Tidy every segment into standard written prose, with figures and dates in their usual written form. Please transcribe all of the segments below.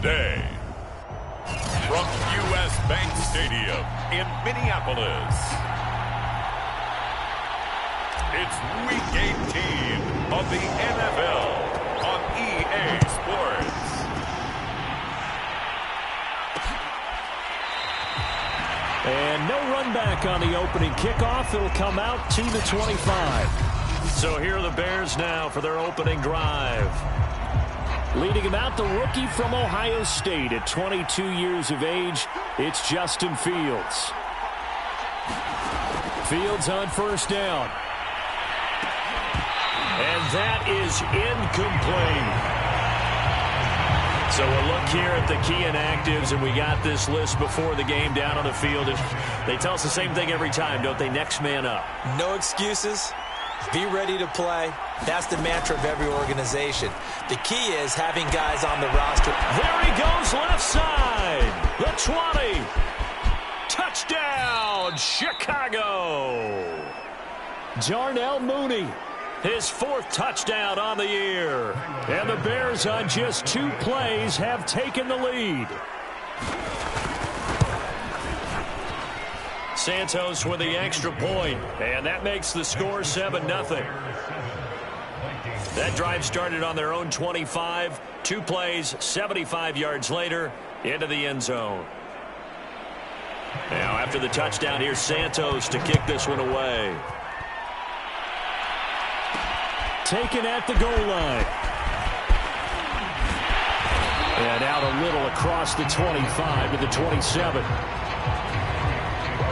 day. From U.S. Bank Stadium in Minneapolis, it's Week 18 of the NFL on EA Sports. And no run back on the opening kickoff. It'll come out to the 25. So here are the Bears now for their opening drive. Leading him out, the rookie from Ohio State at 22 years of age, it's Justin Fields. Fields on first down. And that is incomplete. So we'll look here at the key inactives, and we got this list before the game down on the field. They tell us the same thing every time, don't they? Next man up. No excuses. Be ready to play. That's the mantra of every organization. The key is having guys on the roster. There he goes, left side. The 20. Touchdown, Chicago. Darnell Mooney. His fourth touchdown on the year. And the Bears on just 2 plays have taken the lead. Santos with the extra point. And that makes the score 7-0. That drive started on their own 25. 2 plays, 75 yards later, into the end zone. Now after the touchdown, here's Santos to kick this one away. Taken at the goal line. And out a little across the 25 to the 27.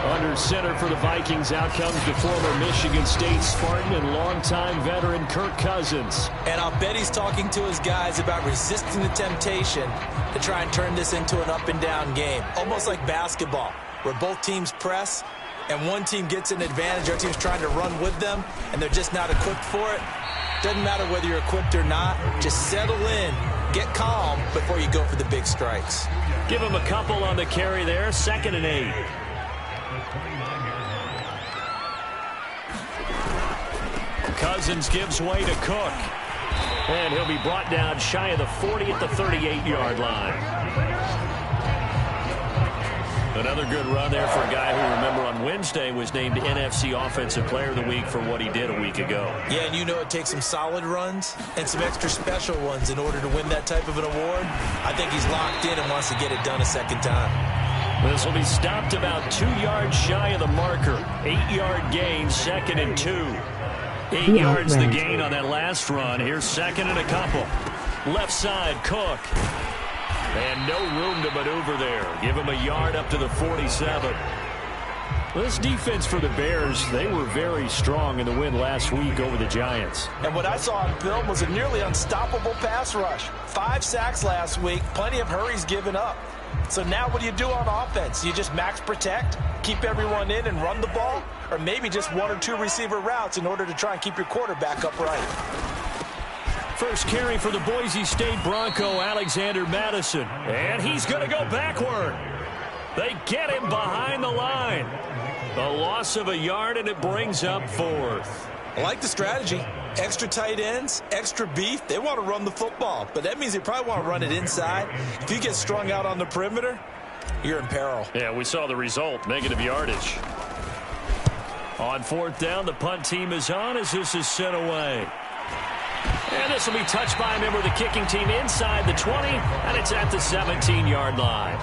Under center for the Vikings, out comes the former Michigan State Spartan and longtime veteran Kirk Cousins. And I'll bet he's talking to his guys about resisting the temptation to try and turn this into an up-and-down game. Almost like basketball, where both teams press, and one team gets an advantage, our team's trying to run with them, and they're just not equipped for it. Doesn't matter whether you're equipped or not. Just settle in, get calm before you go for the big strikes. Give him a couple on the carry there. 2nd and 8. Cousins gives way to Cook. And he'll be brought down shy of the 40 at the 38-yard line. Another good run there for a guy who, remember, on Wednesday was named NFC Offensive Player of the Week for what he did a week ago. Yeah, and you know it takes some solid runs and some extra special ones in order to win that type of an award. I think he's locked in and wants to get it done a second time. This will be stopped about 2 yards shy of the marker. 8-yard gain, 2nd and 2. 8 yards the gain on that last run. Here's 2nd and a couple. Left side, Cook. And no room to maneuver there. Give him a yard up to the 47. This defense for the Bears, they were very strong in the win last week over the Giants. And what I saw on film was a nearly unstoppable pass rush. 5 sacks last week, plenty of hurries given up. So now what do you do on offense? You just max protect, keep everyone in and run the ball? Or maybe just 1 or 2 receiver routes in order to try and keep your quarterback upright? First carry for the Boise State Bronco, Alexander Madison. And he's going to go backward. They get him behind the line. A loss of a yard, and it brings up 4th. I like the strategy. Extra tight ends, extra beef. They want to run the football, but that means they probably want to run it inside. If you get strung out on the perimeter, you're in peril. Yeah, we saw the result, negative yardage. On 4th down, the punt team is on as this is sent away. And this will be touched by a member of the kicking team inside the 20, and it's at the 17-yard line.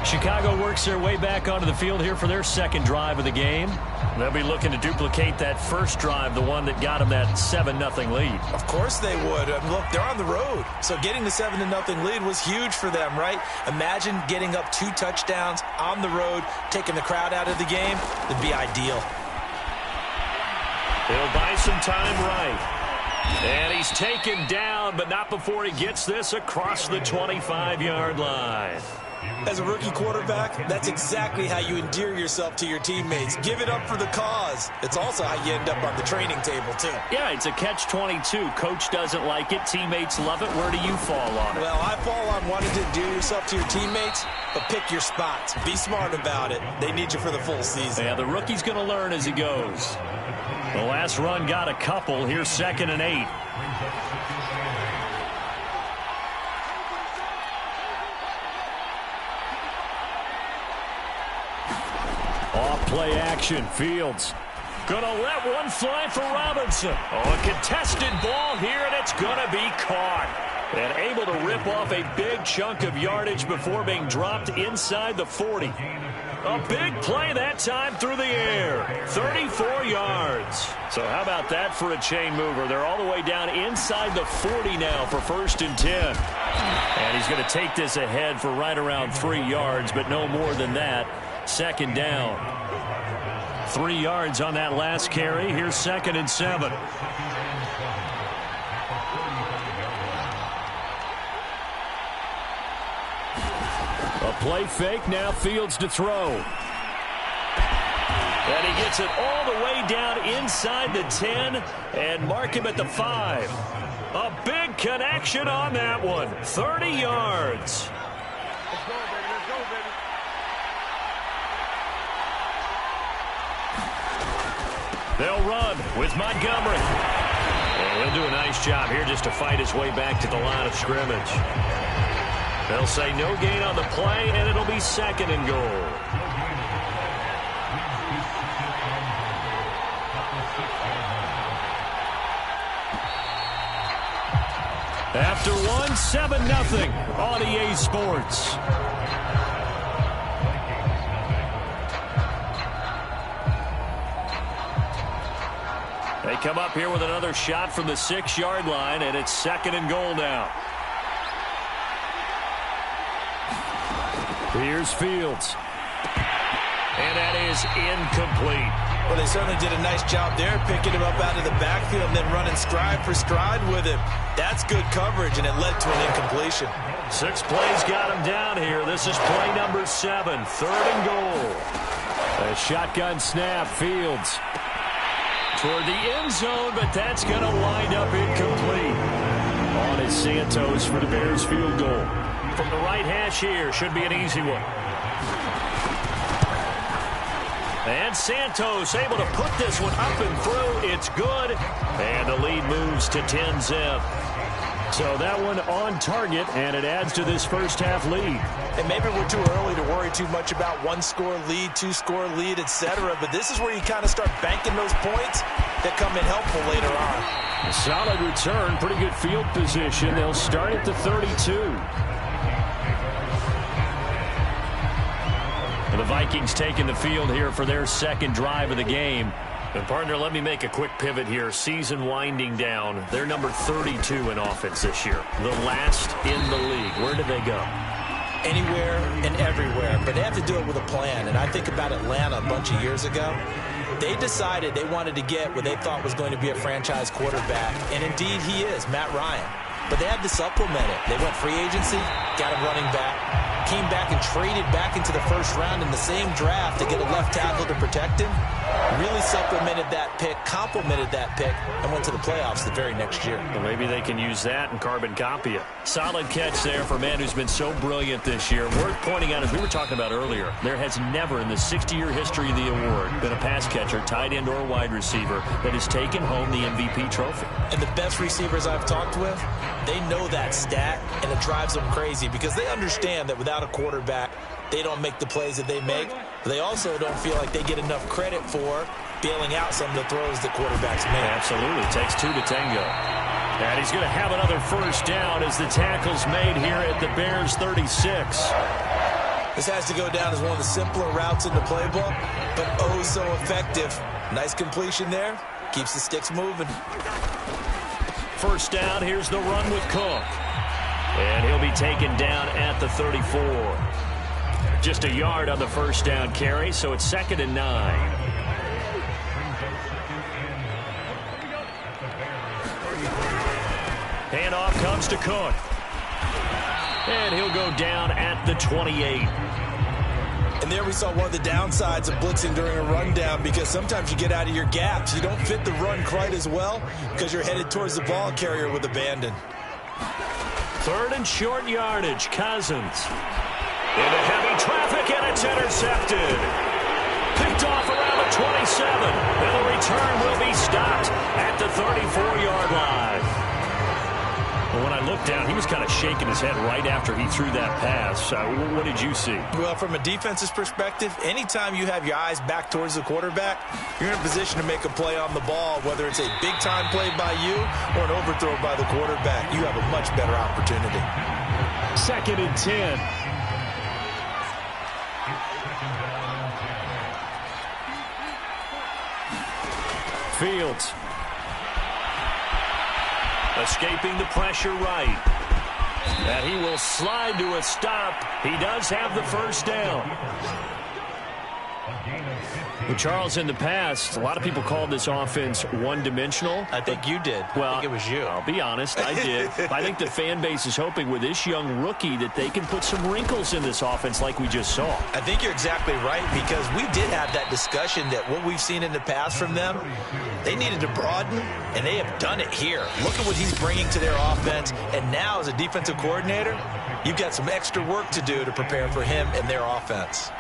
Chicago works their way back onto the field here for their 2nd drive of the game. They'll be looking to duplicate that first drive, the one that got them that 7-0 lead. Of course they would. Look, they're on the road. So getting the 7-0 lead was huge for them, right? Imagine getting up 2 touchdowns on the road, taking the crowd out of the game. That'd be ideal. He'll buy some time right. And he's taken down, but not before he gets this across the 25-yard line. As a rookie quarterback, that's exactly how you endear yourself to your teammates. Give it up for the cause. It's also how you end up on the training table, too. Yeah, it's a catch-22. Coach doesn't like it. Teammates love it. Where do you fall on it? Well, I fall on wanting to endear yourself to your teammates, but pick your spots. Be smart about it. They need you for the full season. Yeah, the rookie's going to learn as he goes. The last run got a couple. Here's 2nd and 8. play action. Fields gonna let one fly for Robinson. Oh, a contested ball here, and it's gonna be caught. And able to rip off a big chunk of yardage before being dropped inside the 40. A big play that time through the air. 34 yards. So how about that for a chain mover? They're all the way down inside the 40 now for 1st and 10. And he's going to take this ahead for right around 3 yards, but no more than that. 2nd down. 3 yards on that last carry. Here's 2nd and 7. A play fake, now Fields to throw. And he gets it all the way down inside the 10 and mark him at the 5. A big connection on that one. 30 yards. They'll run with Montgomery. And he'll do a nice job here just to fight his way back to the line of scrimmage. They'll say no gain on the play, and it'll be 2nd and goal. After one, 7-0 on EA Sports. They come up here with another shot from the 6-yard line, and it's 2nd and goal now. Here's Fields. And that is incomplete. Well, they certainly did a nice job there, picking him up out of the backfield and then running stride for stride with him. That's good coverage, and it led to an incompletion. 6 plays got him down here. This is play number 7, 3rd and goal. A shotgun snap, Fields toward the end zone, but that's going to wind up incomplete. On is Santos for the Bears field goal. From the right hash here, should be an easy one. And Santos able to put this one up and through. It's good. And the lead moves to 10-zip. So that one on target, and it adds to this first half lead. And maybe we're too early to worry too much about 1-score lead, 2-score lead, etc. But this is where you kind of start banking those points that come in helpful later on. A solid return, pretty good field position. They'll start at the 32. The Vikings taking the field here for their 2nd drive of the game. And partner, let me make a quick pivot here. Season winding down. They're number 32 in offense this year. The last in the league. Where did they go? Anywhere and everywhere. But they have to do it with a plan. And I think about Atlanta a bunch of years ago. They decided they wanted to get what they thought was going to be a franchise quarterback. And indeed he is, Matt Ryan. But they had to supplement it. They went free agency, got a running back, came back and traded back into the 1st round in the same draft to get a left tackle to protect him. Really supplemented that pick, complemented that pick, and went to the playoffs the very next year. Well, maybe they can use that and carbon copy it. Solid catch there for a man who's been so brilliant this year. Worth pointing out, as we were talking about earlier, there has never in the 60-year history of the award been a pass catcher, tight end, or wide receiver that has taken home the MVP trophy. And the best receivers I've talked with, they know that stat, and it drives them crazy because they understand that without a quarterback, they don't make the plays that they make. But they also don't feel like they get enough credit for bailing out some of the throws that quarterbacks make. Absolutely. Takes 2 to tango. And he's going to have another 1st down as the tackle's made here at the Bears 36. This has to go down as one of the simpler routes in the playbook, but oh so effective. Nice completion there. Keeps the sticks moving. 1st down. Here's the run with Cook. And he'll be taken down at the 34. Just a yard on the 1st down carry, so it's 2nd and 9. Handoff comes to Cook. And he'll go down at the 28. And there we saw one of the downsides of blitzing during a rundown, because sometimes you get out of your gaps. You don't fit the run quite as well because you're headed towards the ball carrier with abandon. 3rd and short yardage. Cousins into heavy traffic, and it's intercepted. Picked off around the 27. And the return will be stopped at the 34-yard line. When I looked down, he was kind of shaking his head right after he threw that pass. What did you see? Well, from a defense's perspective, anytime you have your eyes back towards the quarterback, you're in a position to make a play on the ball, whether it's a big-time play by you or an overthrow by the quarterback. You have a much better opportunity. 2nd and 10. Fields. Escaping the pressure right. And he will slide to a stop. He does have the first down. Well, Charles, in the past, a lot of people called this offense one-dimensional. I think you did. Well, I think it was you. I'll be honest, I did. I think the fan base is hoping with this young rookie that they can put some wrinkles in this offense like we just saw. I think you're exactly right, because we did have that discussion that what we've seen in the past from them, they needed to broaden, and they have done it here. Look at what he's bringing to their offense, and now as a defensive coordinator, you've got some extra work to do to prepare for him and their offense.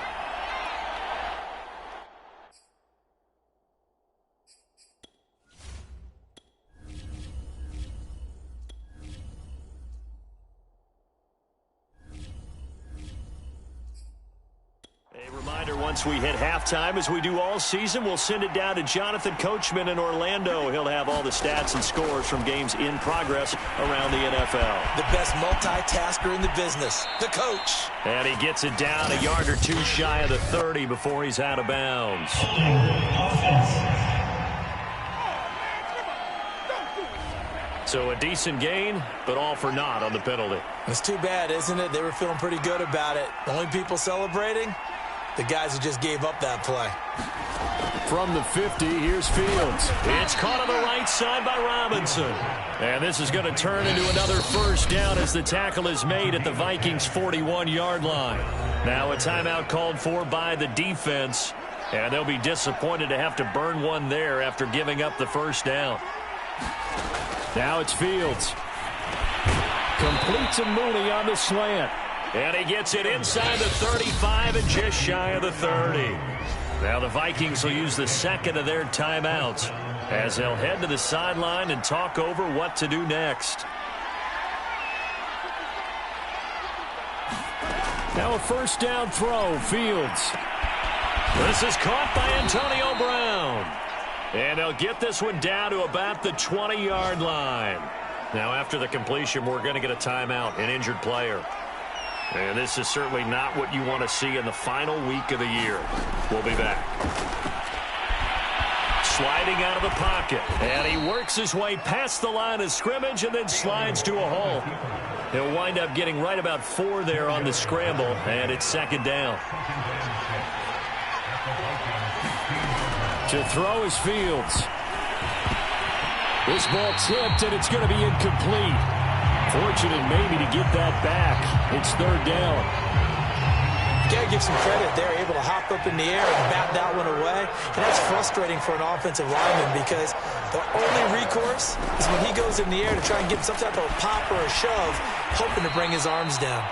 Once we hit halftime, as we do all season, we'll send it down to Jonathan Coachman in Orlando. He'll have all the stats and scores from games in progress around the NFL. The best multitasker in the business, the coach. And he gets it down a yard or two shy of the 30 before he's out of bounds. So a decent gain, but all for naught on the penalty. It's too bad, isn't it? They were feeling pretty good about it. The only people celebrating? The guys who just gave up that play. From the 50, here's Fields. It's caught on the right side by Robinson. And this is going to turn into another first down as the tackle is made at the Vikings' 41-yard line. Now a timeout called for by the defense. And they'll be disappointed to have to burn one there after giving up the first down. Now it's Fields. Complete to Mooney on the slant. And he gets it inside the 35 and just shy of the 30. Now the Vikings will use the second of their timeouts as they'll head to the sideline and talk over what to do next. Now a first down throw, Fields. This is caught by Antonio Brown. And they'll get this one down to about the 20-yard line. Now after the completion, we're going to get a timeout, an injured player. And this is certainly not what you want to see in the final week of the year. We'll be back. Sliding out of the pocket. And he works his way past the line of scrimmage and then slides to a hole. He'll wind up getting right about 4 there on the scramble, and it's second down. To throw is Fields. This ball tipped, and it's going to be incomplete. Fortunate maybe to get that back. It's third down. You got to give some credit. They're able to hop up in the air and bat that one away. And that's frustrating for an offensive lineman because the only recourse is when he goes in the air to try and get some type of a pop or a shove, hoping to bring his arms down.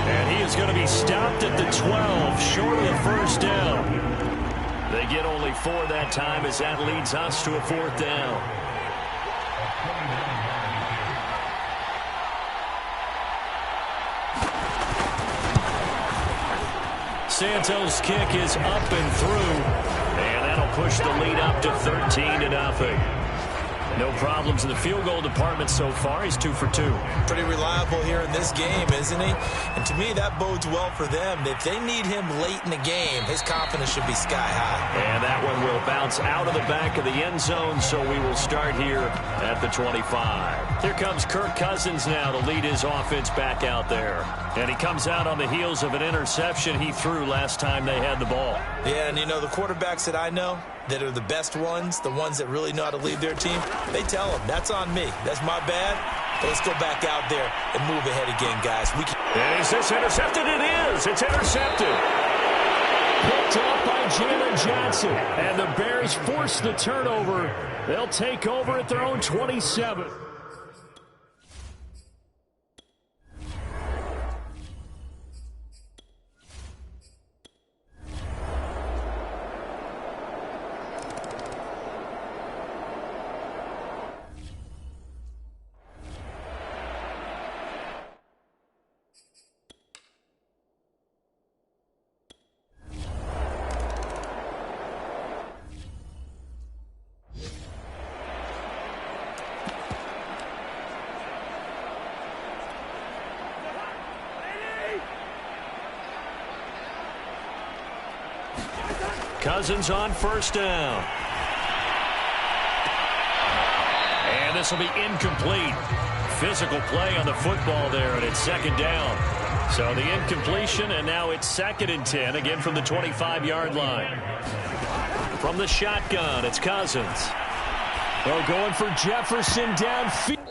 And he is going to be stopped at the 12, short of the first down. They get only 4 that time as that leads us to a fourth down. Santos' kick is up and through, and that'll push the lead up to 13-0. No problems in the field goal department so far. He's 2 for 2. Pretty reliable here in this game, isn't he? And to me, that bodes well for them. If they need him late in the game, his confidence should be sky high. And that one will bounce out of the back of the end zone, so we will start here at the 25. Here comes Kirk Cousins now to lead his offense back out there. And he comes out on the heels of an interception he threw last time they had the ball. Yeah, and you know, the quarterbacks that I know that are the best ones, the ones that really know how to lead their team, they tell them, that's on me. That's my bad. But let's go back out there and move ahead again, guys. And is this intercepted? It is. It's intercepted. Picked up by Jalen Johnson. And the Bears force the turnover. They'll take over at their own 27. Cousins on first down. And this will be incomplete. Physical play on the football there, and it's second down. So the incompletion, and now it's 2nd and 10, again from the 25-yard line. From the shotgun, it's Cousins. Oh, going for Jefferson downfield.